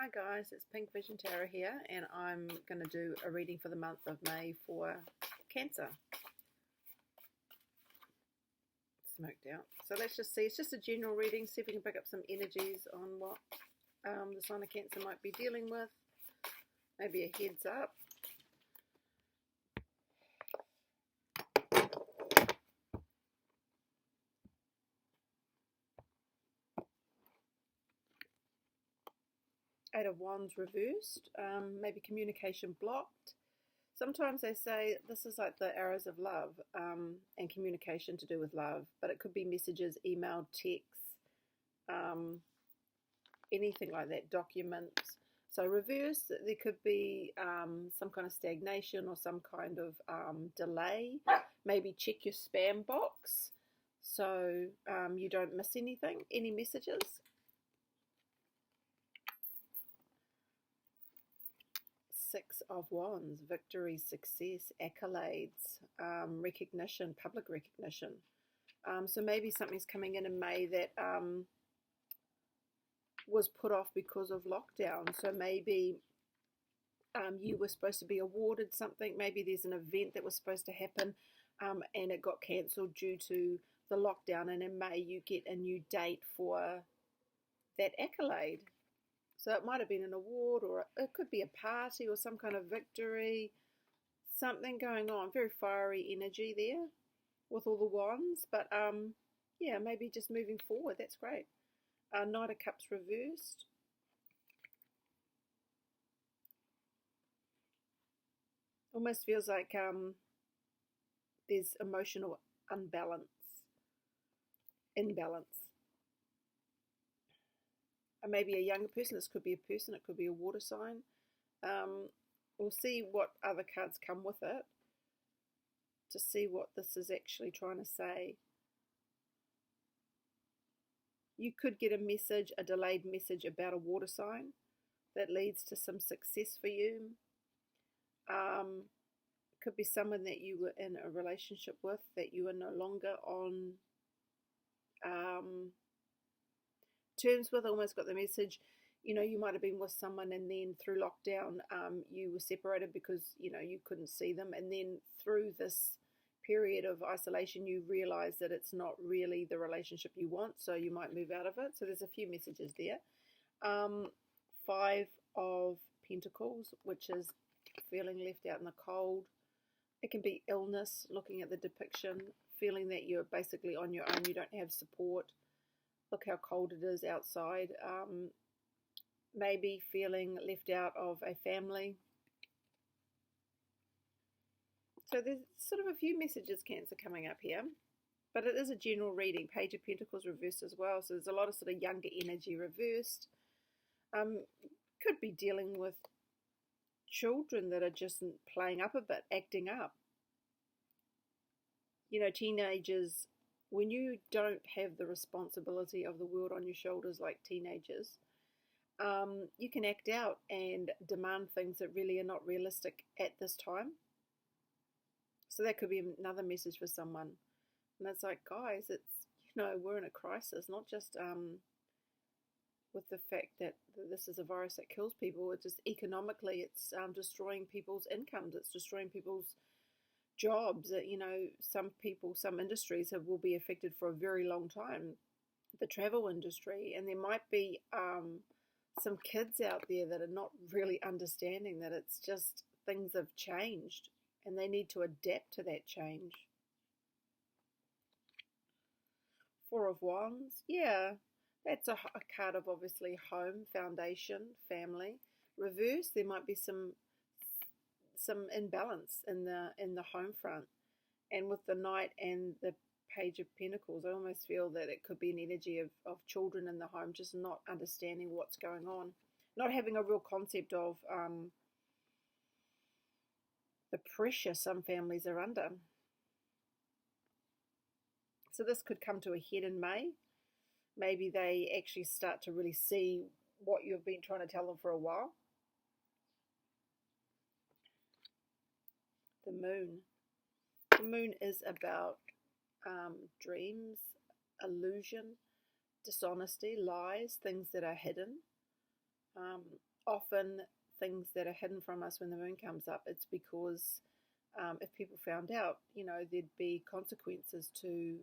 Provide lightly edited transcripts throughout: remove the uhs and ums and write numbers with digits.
Hi guys, it's Pink Vision Tarot here, and I'm going to do a reading for the month of May for Cancer. Smoked out. So let's just see, it's just a general reading, see if we can pick up some energies on what the sign of Cancer might be dealing with. Maybe a heads up. Eight of Wands reversed, maybe communication blocked. Sometimes they say this is like the arrows of love and communication to do with love, but it could be messages, email, texts, anything like that, documents. So reverse, there could be some kind of stagnation or some kind of delay. Maybe check your spam box so you don't miss anything, any messages. Six of Wands, victory, success, accolades, recognition, public recognition. So maybe something's coming in May that was put off because of lockdown. So maybe you were supposed to be awarded something. Maybe there's an event that was supposed to happen and it got cancelled due to the lockdown. And in May you get a new date for that accolade. So it might have been an award, or it could be a party or some kind of victory, something going on. Very fiery energy there with all the wands. But yeah, maybe just moving forward. That's great. Knight of Cups reversed. Almost feels like there's emotional imbalance. Maybe a younger person. This could be a person, it could be a water sign. We'll see what other cards come with it to see what this is actually trying to say. You could get a message, a delayed message about a water sign that leads to some success for you. Could be someone that you were in a relationship with that you are no longer on terms with. Almost got the message, you know, you might have been with someone and then through lockdown you were separated because, you know, you couldn't see them, and then through this period of isolation you realize that it's not really the relationship you want, so you might move out of it. So there's a few messages there. Five of Pentacles, which is feeling left out in the cold. It can be illness, looking at the depiction, feeling that you're basically on your own, you don't have support. Look how cold it is outside. Maybe feeling left out of a family. So there's sort of a few messages, Cancer, coming up here. But it is a general reading. Page of Pentacles reversed as well. So there's a lot of sort of younger energy reversed. Could be dealing with children that are just playing up a bit, acting up. You know, teenagers, when you don't have the responsibility of the world on your shoulders like teenagers, you can act out and demand things that really are not realistic at this time. So that could be another message for someone. And it's like, guys, it's, you know, we're in a crisis, not just with the fact that this is a virus that kills people. It's just economically, it's destroying people's incomes. It's destroying people's jobs. You know, some people, some industries will be affected for a very long time. The travel industry. And there might be some kids out there that are not really understanding that it's just things have changed and they need to adapt to that change. Four of Wands. Yeah, that's a card of obviously home, foundation, family. Reverse, there might be some imbalance in the home front. And with the Knight and the Page of Pentacles, I almost feel that it could be an energy of children in the home just not understanding what's going on, not having a real concept of the pressure some families are under. So this could come to a head in May. Maybe they actually start to really see what you've been trying to tell them for a while. The Moon. The Moon is about dreams, illusion, dishonesty, lies, things that are hidden. Um, Often things that are hidden from us when the moon comes up, it's because if people found out, there'd be consequences to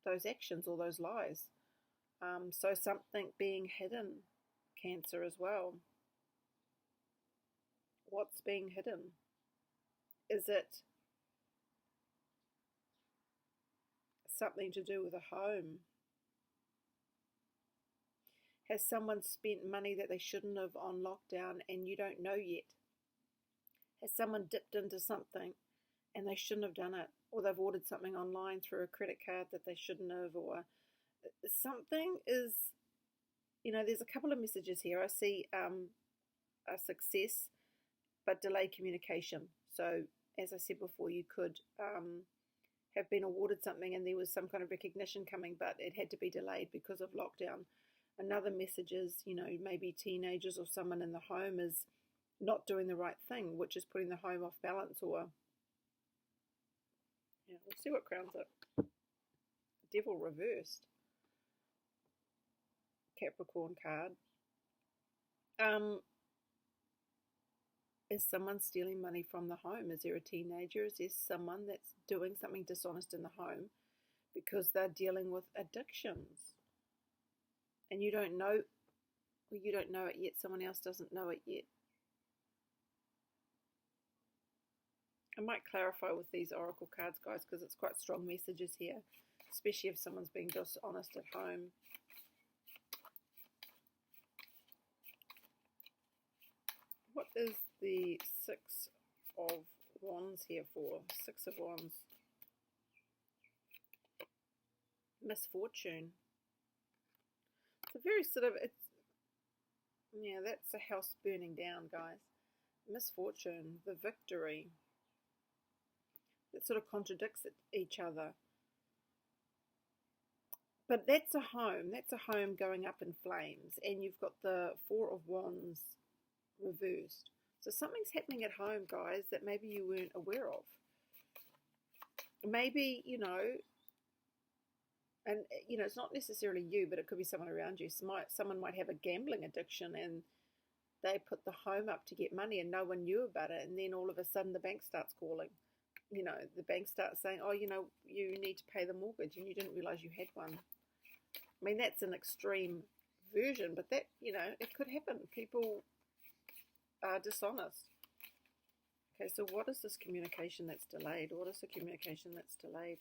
those actions or those lies. So something being hidden, Cancer as well. What's being hidden? Is it something to do with a home? Has someone spent money that they shouldn't have on lockdown and you don't know yet? Has someone dipped into something and they shouldn't have done it? Or they've ordered something online through a credit card that they shouldn't have? Or something is, there's a couple of messages here. I see a success, but delayed communication. So, as I said before, you could have been awarded something and there was some kind of recognition coming, but it had to be delayed because of lockdown. Another message is, maybe teenagers or someone in the home is not doing the right thing, which is putting the home off balance. Or, yeah, we'll see what crowns it. Devil reversed. Capricorn card. Is someone stealing money from the home? Is there a teenager? Is there someone that's doing something dishonest in the home because they're dealing with addictions? And you don't know, well, you don't know it yet. Someone else doesn't know it yet. I might clarify with these oracle cards, guys, because it's quite strong messages here, especially if someone's being dishonest at home. What is the Six of Wands here for? Six of Wands. Misfortune. It's a very that's a house burning down, guys. Misfortune, the victory. It sort of contradicts each other. But that's a home going up in flames. And you've got the Four of Wands reversed. So something's happening at home, guys, that maybe you weren't aware of. Maybe, and it's not necessarily you, but it could be someone around you. Someone might have a gambling addiction and they put the home up to get money and no one knew about it. And then all of a sudden the bank starts calling. The bank starts saying, oh, you need to pay the mortgage and you didn't realize you had one. I mean, that's an extreme version, but that, it could happen. People are dishonest. Okay, so what is this communication that's delayed? What is the communication that's delayed?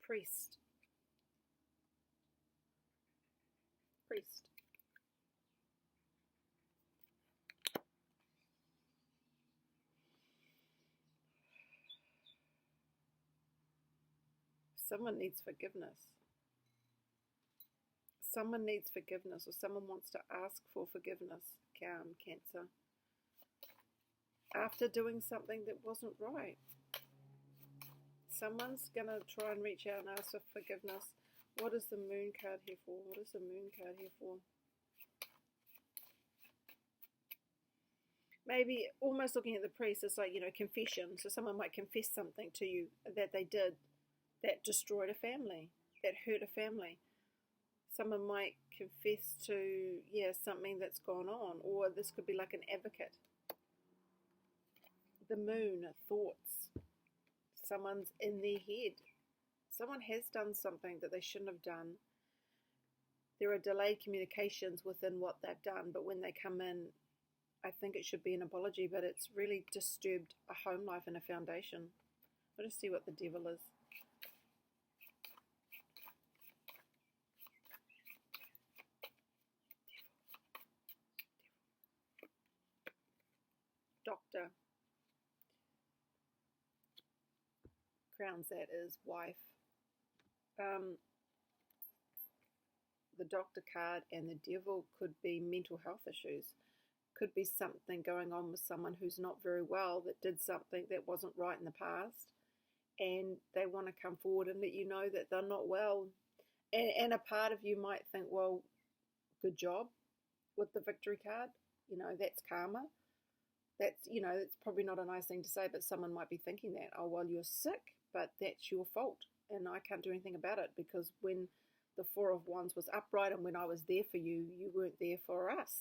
Priest. Someone needs forgiveness. Someone needs forgiveness, or someone wants to ask for forgiveness, Cancer, after doing something that wasn't right. Someone's going to try and reach out and ask for forgiveness. What is the Moon card here for? What is the Moon card here for? Maybe almost looking at the priest, it's like, confession. So someone might confess something to you that they did that destroyed a family, that hurt a family. Someone might confess to, something that's gone on, or this could be like an advocate. The Moon, thoughts. Someone's in their head. Someone has done something that they shouldn't have done. There are delayed communications within what they've done, but when they come in, I think it should be an apology, but it's really disturbed a home life and a foundation. I'll just see what the Devil is. Doctor. Crowns, that is wife. The Doctor card and the Devil could be mental health issues. Could be something going on with someone who's not very well, that did something that wasn't right in the past, and they want to come forward and let you know that they're not well. And a part of you might think, well, good job with the victory card. That's karma. That's, it's probably not a nice thing to say, but someone might be thinking that, oh, well, you're sick, but that's your fault, and I can't do anything about it, because when the Four of Wands was upright, and when I was there for you, you weren't there for us.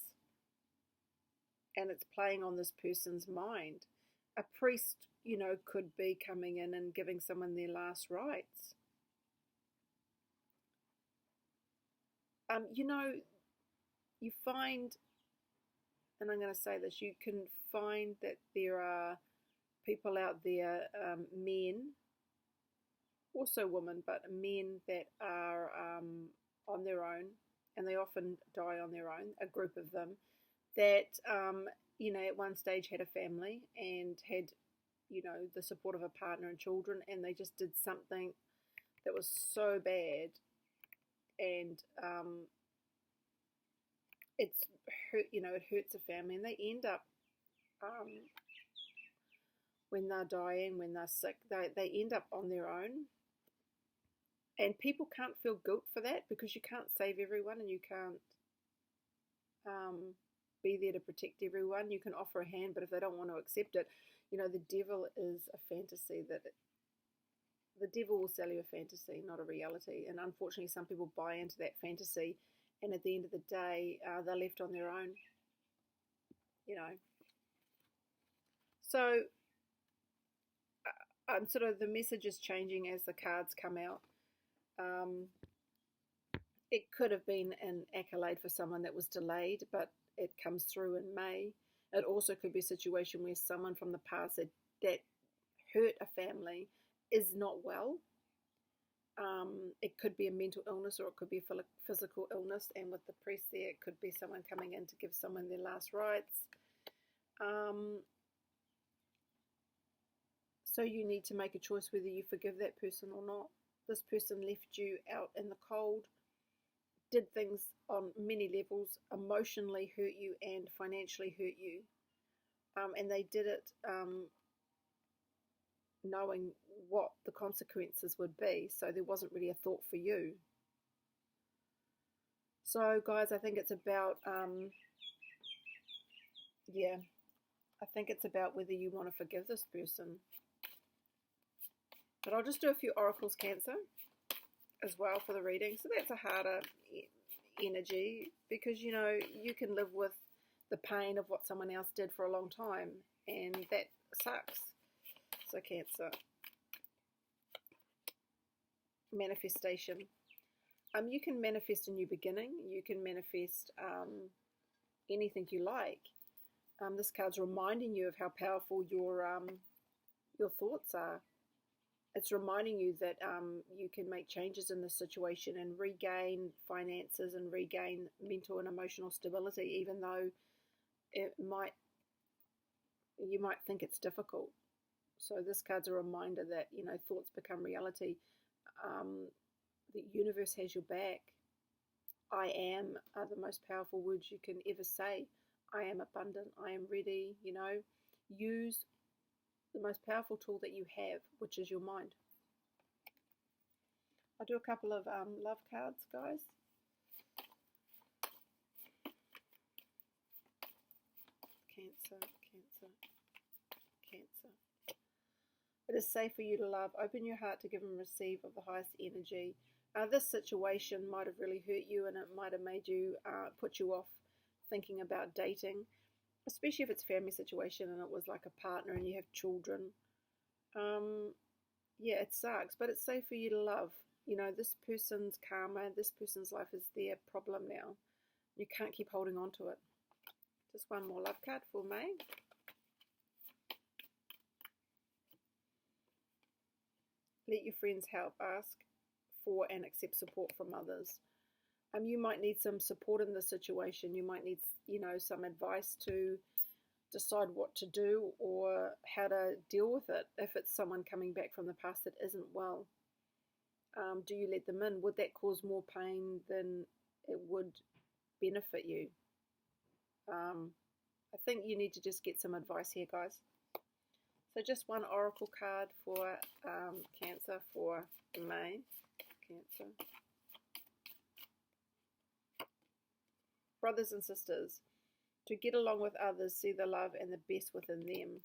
And it's playing on this person's mind. A priest, could be coming in and giving someone their last rites. You find, and I'm going to say this, you can find that there are people out there, men, also women, but men that are on their own, and they often die on their own, a group of them, that, at one stage had a family and had, the support of a partner and children, and they just did something that was so bad, and it's hurt, it hurts a family, and they end up, when they're dying, when they're sick, they end up on their own. And people can't feel guilt for that, because you can't save everyone, and you can't be there to protect everyone. You can offer a hand, but if they don't want to accept it, the devil is a fantasy. That the devil will sell you a fantasy, not a reality. And unfortunately, some people buy into that fantasy, and at the end of the day, they're left on their own. So sort of the message is changing as the cards come out. It could have been an accolade for someone that was delayed, but it comes through in May. It also could be a situation where someone from the past that hurt a family is not well. It could be a mental illness, or it could be a physical illness, and with the priest there, it could be someone coming in to give someone their last rites. So you need to make a choice whether you forgive that person or not. This person left you out in the cold, did things on many levels, emotionally hurt you and financially hurt you. And they did it knowing what the consequences would be, so there wasn't really a thought for you. So guys, I think it's about, I think it's about whether you want to forgive this person. But I'll just do a few oracles, Cancer, as well for the reading. So that's a harder energy, because, you can live with the pain of what someone else did for a long time, and that sucks. So Cancer. Manifestation. You can manifest a new beginning. You can manifest anything you like. This card's reminding you of how powerful your thoughts are. It's reminding you that you can make changes in this situation and regain finances and regain mental and emotional stability, even though you might think it's difficult. So this card's a reminder that, thoughts become reality. The universe has your back. I am are the most powerful words you can ever say. I am abundant. I am ready. Use the most powerful tool that you have, which is your mind. I'll do a couple of love cards, guys. Cancer, Cancer, Cancer. It is safe for you to love. Open your heart to give and receive of the highest energy. This situation might have really hurt you, and it might have made you, put you off thinking about dating, especially if it's a family situation and it was like a partner and you have children. It sucks, but it's safe for you to love. This person's karma, this person's life is their problem now. You can't keep holding on to it. Just one more love card for May. Let your friends help. Ask for and accept support from others. You might need some support in this situation. You might need, some advice to decide what to do or how to deal with it. If it's someone coming back from the past that isn't well, do you let them in? Would that cause more pain than it would benefit you? I think you need to just get some advice here, guys. So just one oracle card for Cancer for May. Cancer. Brothers and sisters, to get along with others, see the love and the best within them.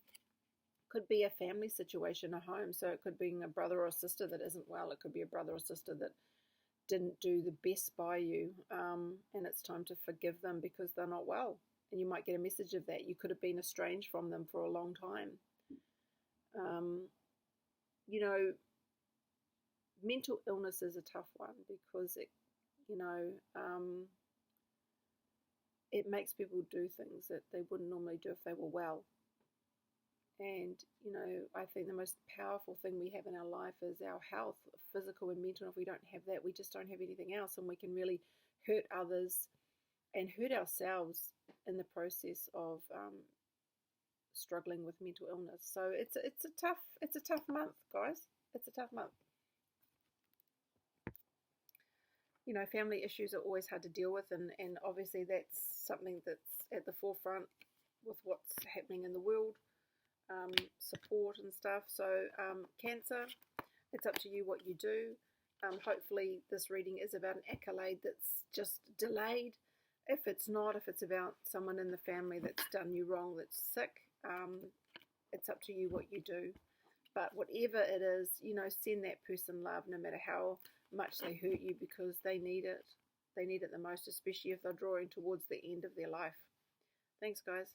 Could be a family situation, a home. So it could be a brother or sister that isn't well. It could be a brother or sister that didn't do the best by you, and it's time to forgive them because they're not well. And you might get a message of that. You could have been estranged from them for a long time. Um, you know, mental illness is a tough one because you know, it makes people do things that they wouldn't normally do if they were well. And, you know, I think the most powerful thing we have in our life is our health, physical and mental. If we don't have that, we just don't have anything else. And we can really hurt others and hurt ourselves in the process of struggling with mental illness. So it's a tough month, guys. It's a tough month. You know, family issues are always hard to deal with, and obviously that's something that's at the forefront with what's happening in the world, support and stuff. So Cancer, it's up to you what you do. Hopefully this reading is about an accolade that's just delayed. If it's not, if it's about someone in the family that's done you wrong, that's sick, it's up to you what you do. But whatever it is, you know, send that person love no matter how much they hurt you, because they need it. They need it the most, especially if they're drawing towards the end of their life. Thanks, guys.